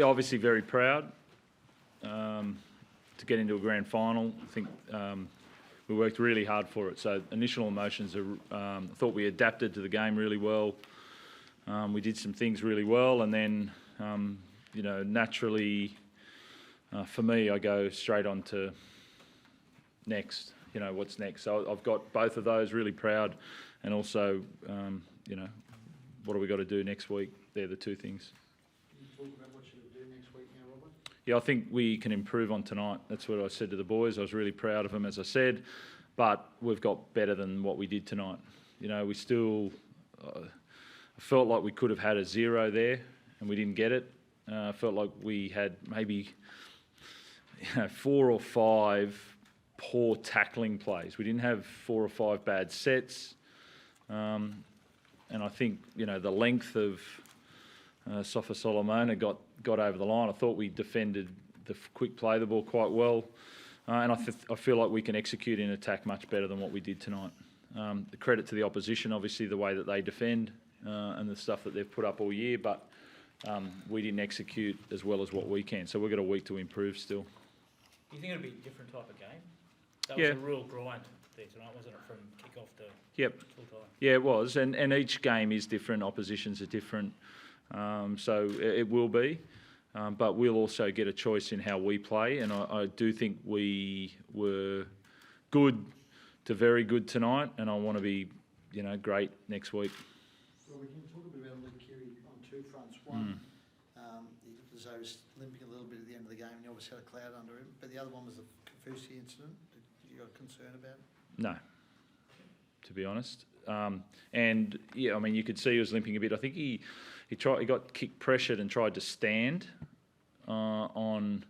obviously very proud to get into a grand final. I think we worked really hard for it. So initial emotions are, I thought we adapted to the game really well. We did some things really well, and then, naturally, for me, I go straight on to next. What's next? So I've got both of those, really proud, and also, what do we got to do next week? They're the two things. Can you talk about what you're going to do next week now, Robert? Yeah, I think we can improve on tonight. That's what I said to the boys. I was really proud of them, as I said, but we've got better than what we did tonight. We still, I felt like we could have had a 0 there, and we didn't get it. I felt like we had maybe 4 or 5 poor tackling plays. We didn't have 4 or 5 bad sets. And I think, the length of Sofa Solomona got over the line. I thought we defended the quick play the ball quite well. And I feel like we can execute in attack much better than what we did tonight. The credit to the opposition, obviously, the way that they defend and the stuff that they've put up all year, but we didn't execute as well as what we can. So we've got a week to improve still. Do you think it'll be a different type of game? That Yeah. was a real grind there tonight, wasn't it, from kick-off to full time? Yeah, it was. And each game is different. Oppositions are different. So it will be. But we'll also get a choice in how we play. And I do think we were good to very good tonight. And I want to be, great next week. Well, we can talk a bit about Luke Keary on two fronts. One, he looked as though he was limping a little bit at the end of the game, and he obviously had a cloud under him. But the other one was the Kafusi incident. Did you got a concern about it? No, to be honest. And yeah, you could see he was limping a bit. I think he got kick pressured and tried to stand on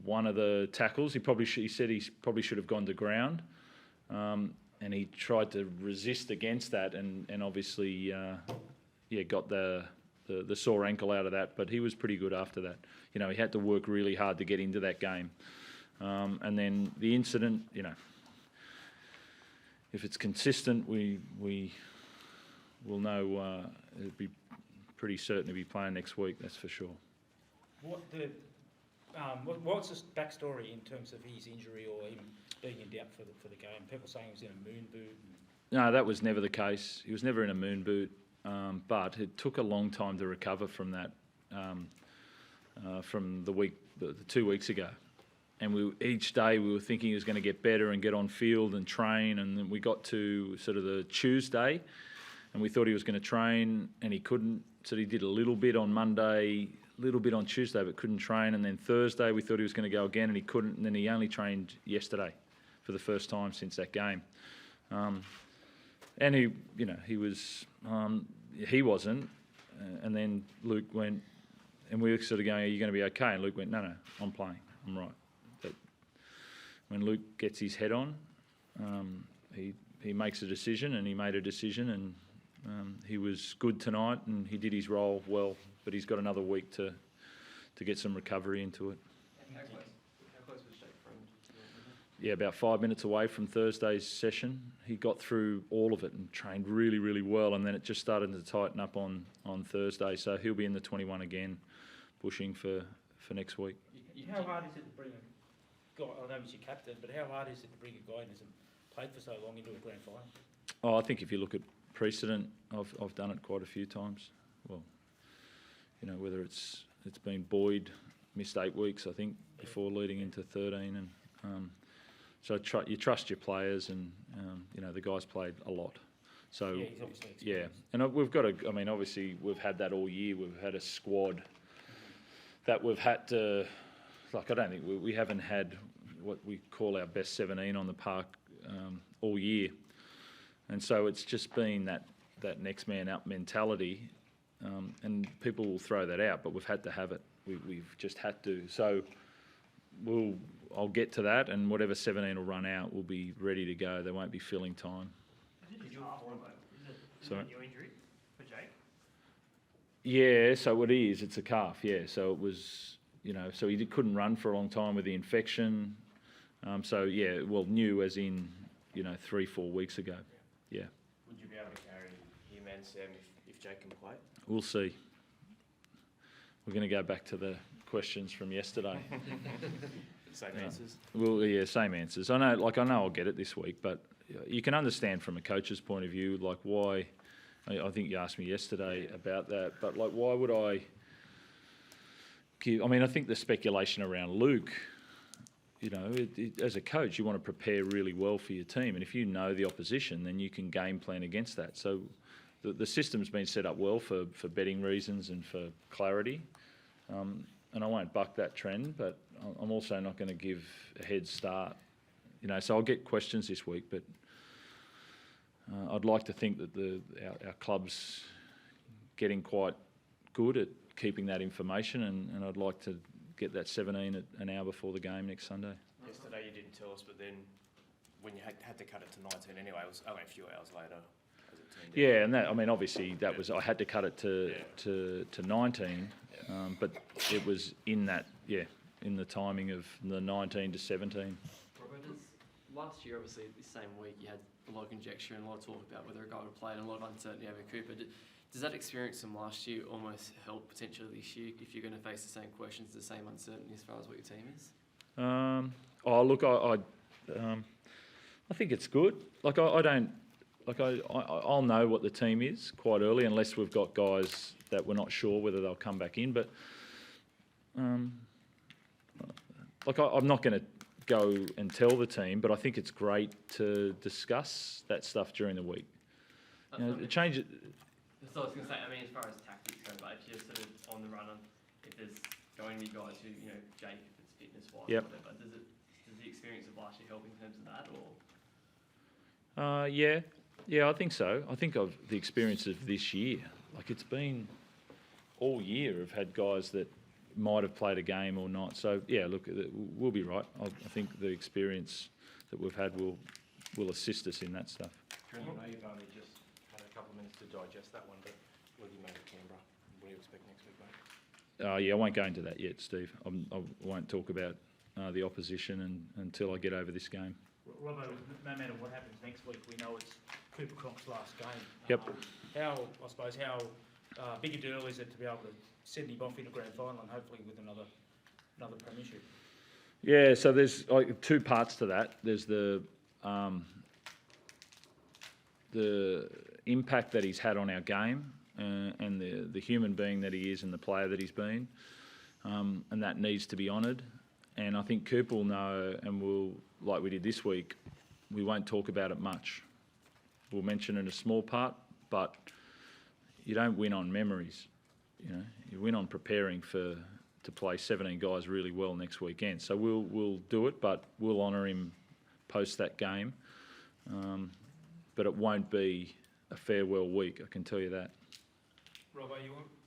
one of the tackles. He said he probably should have gone to ground, and he tried to resist against that, and obviously got the sore ankle out of that. But he was pretty good after that. He had to work really hard to get into that game. And then the incident, if it's consistent, we will know. It'll be pretty certain to be playing next week. That's for sure. What's the backstory in terms of his injury or him being in doubt for the game? People saying he was in a moon boot. No, that was never the case. He was never in a moon boot, but it took a long time to recover from that. From the 2 weeks ago. And each day we were thinking he was going to get better and get on field and train, and then we got to sort of the Tuesday and we thought he was going to train and he couldn't, so he did a little bit on Monday, a little bit on Tuesday but couldn't train, and then Thursday we thought he was going to go again and he couldn't, and then he only trained yesterday for the first time since that game. And he wasn't, and then Luke went, and we were sort of going, are you going to be okay? And Luke went, no, I'm playing, I'm right. But when Luke gets his head on, he makes a decision, and he made a decision, and he was good tonight, and he did his role well, but he's got another week to get some recovery into it. How close was Jake from? Yeah, about 5 minutes away from Thursday's session. He got through all of it and trained really, really well, and then it just started to tighten up on Thursday, so he'll be in the 21 again, pushing for next week. How hard is it to bring a guy, I know he's your captain, but how hard is it to bring a guy who hasn't played for so long into a grand final? Oh, I think if you look at precedent, I've done it quite a few times. Well, whether it's been Boyd, missed 8 weeks, I think, before leading into 13, and so you trust your players, and the guys played a lot. So yeah, he's obviously yeah, and we've got obviously we've had that all year. We've had a squad that we've had to, I don't think we haven't had what we call our best 17 on the park all year, and so it's just been that next man up mentality, and people will throw that out, but we've had to have it. We've just had to. So I'll get to that, and whatever 17 will run out will be ready to go. There won't be filling time. Sorry? Your injury for Jake? Yeah, so it is. It's a calf, yeah. So it was, so he couldn't run for a long time with the infection. So, yeah, new as in, 3-4 weeks ago. Yeah. Would you be able to carry him and Sam if Jake can play? We'll see. we're going to go back to the questions from yesterday. Same Yeah. answers. Well, yeah, same answers. I know I'll get it this week, but you can understand from a coach's point of view, like why. I think you asked me yesterday about that, but like, why would I give? I mean, I think the speculation around Luke. You know, as a coach, you want to prepare really well for your team, and if you know the opposition, then you can game plan against that. So, the system's been set up well for betting reasons and for clarity, and I won't buck that trend, but I'm also not going to give a head start. You know, so I'll get questions this week, but I'd like to think that our club's getting quite good at keeping that information, and I'd like to get that 17 at an hour before the game next Sunday. Yesterday you didn't tell us, but then when you had to cut it to 19 anyway, it was only a few hours later. As it turned out. Yeah, and that, I mean, obviously that was, I had to cut it to 19, but it was in that, in the timing of the 19 to 17. Robert, last year, obviously, the same week, you had a lot of conjecture and a lot of talk about whether a guy would play and a lot of uncertainty over Cooper. Does that experience from last year almost help potentially this year if you're going to face the same questions, the same uncertainty as far as what your team is? Look, I think it's good. Like I'll know what the team is quite early, unless we've got guys that we're not sure whether they'll come back in. But I'm not going to go and tell the team, but I think it's great to discuss that stuff during the week. You know, change it. So I was going to say, I mean, as far as tactics go, but if you're sort of on the run, if there's going to be guys who, you know, Jake, if it's fitness-wise, Yep. whatever, does the experience of last year help in terms of that, or? Yeah, I think so. I think of the experience of this year. Like, it's been all year. I've had guys that might have played a game or not. So yeah, look, we'll be right. I think the experience that we've had will assist us in that stuff. Trent, I know you've only just had a couple of minutes to digest that one, but what do you make of Canberra? What do you expect next week, mate? Yeah, I won't go into that yet, Steve. I won't talk about the opposition until I get over this game. Robbo, no matter what happens next week, we know it's Cooper Cromp's last game. Yep. How big a deal is it to be able to send him off in a grand final and hopefully with another premiership? Yeah, so there's two parts to that. There's the impact that he's had on our game and the human being that he is and the player that he's been, and that needs to be honoured. And I think Cooper will know, and we'll, like we did this week, we won't talk about it much. We'll mention it in a small part, but you don't win on memories. You know, you win on preparing to play 17 guys really well next weekend. So we'll do it, but we'll honour him post that game. But it won't be a farewell week, I can tell you that. Robbo,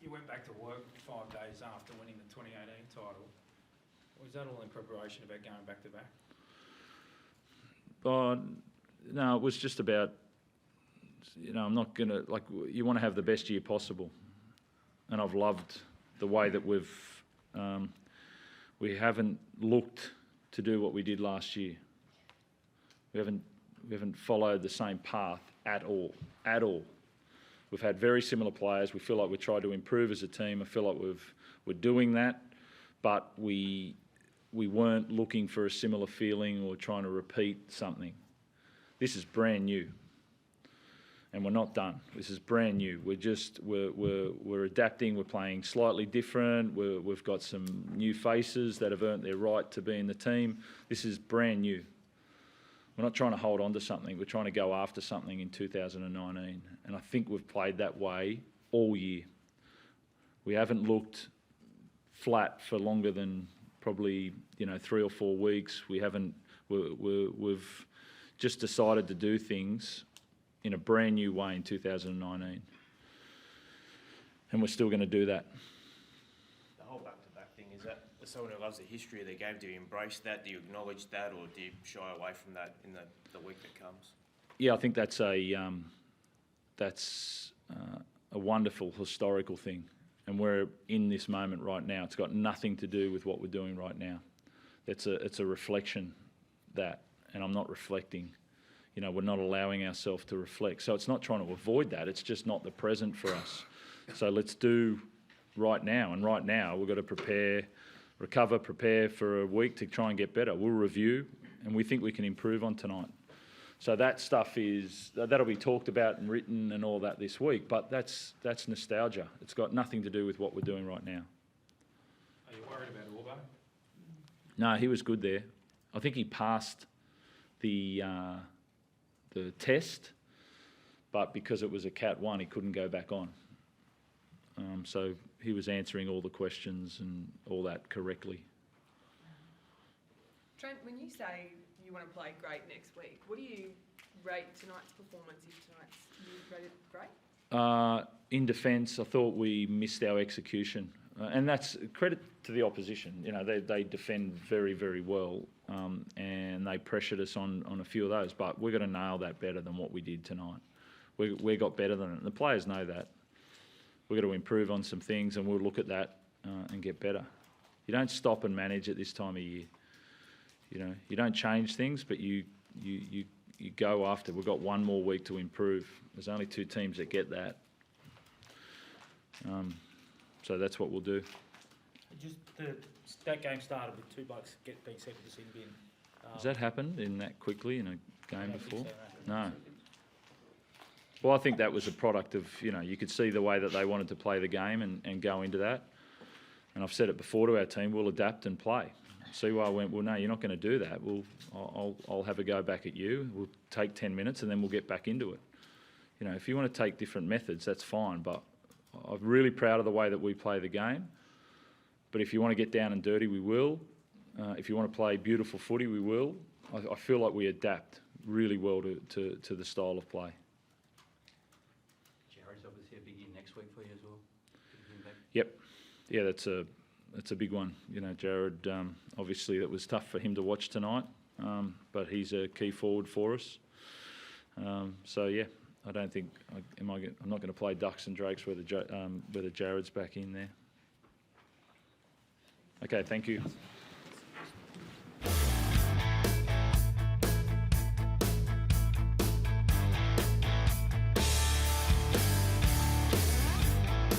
you went back to work 5 days after winning the 2018 title. Was that all in preparation about going back to back? No, it was just about, you know, I'm not going to, like, you want to have the best year possible. And I've loved the way that we haven't looked to do what we did last year. We haven't followed the same path at all. We've had very similar players. We feel like we tried to improve as a team. I feel like we're doing that, but we weren't looking for a similar feeling or trying to repeat something. This is brand new, and we're not done. This is brand new. We're adapting. We're playing slightly different. We've got some new faces that have earned their right to be in the team. This is brand new. We're not trying to hold on to something. We're trying to go after something in 2019, and I think we've played that way all year. We haven't looked flat for longer than probably 3 or 4 weeks. We've just decided to do things in a brand new way in 2019, and we're still going to do that. The whole back-to-back thing, is that as someone who loves the history of the game, do you embrace that? Do you acknowledge that, or do you shy away from that in the week that comes? Yeah, I think that's a wonderful historical thing, and we're in this moment right now. It's got nothing to do with what we're doing right now. It's a reflection that, and I'm not reflecting. We're not allowing ourselves to reflect. So it's not trying to avoid that. It's just not the present for us. So let's do right now. And right now we've got to prepare for a week to try and get better. We'll review, and we think we can improve on tonight. So that stuff that'll be talked about and written and all that this week, but that's nostalgia. It's got nothing to do with what we're doing right now. Are you worried about Orbo? No, he was good there. I think he passed the test, but because it was a Cat 1, he couldn't go back on. So he was answering all the questions and all that correctly. Trent, when you say you want to play great next week, what do you rate tonight's performance if you rate it great? In defence, I thought we missed our execution. And that's credit to the opposition. You know, they defend very, very well, and they pressured us on a few of those. But we're going to nail that better than what we did tonight. We got better than it. And the players know that. We've got to improve on some things, and we'll look at that and get better. You don't stop and manage at this time of year. You know, you don't change things, but you go after. We've got one more week to improve. There's only 2 teams that get that. So that's what we'll do. Just that game started with 2 blokes being sent to the sin bin. Has that happened in that quickly in a game before? So, No. Well, I think that was a product of, you know, you could see the way that they wanted to play the game and go into that. And I've said it before to our team, we'll adapt and play. See why I went, well, no, you're not going to do that. I'll have a go back at you. We'll take 10 minutes and then we'll get back into it. You know, if you want to take different methods, that's fine. But I'm really proud of the way that we play the game. But if you want to get down and dirty, we will. If you want to play beautiful footy, we will. I feel like we adapt really well to the style of play. Jared's obviously a big year next week for you as well. Yep. Yeah, that's a big one. You know, Jared, obviously that was tough for him to watch tonight, but he's a key forward for us. So yeah, I don't think I'm not going to play ducks and drakes whether Jared's back in there. Okay, thank you.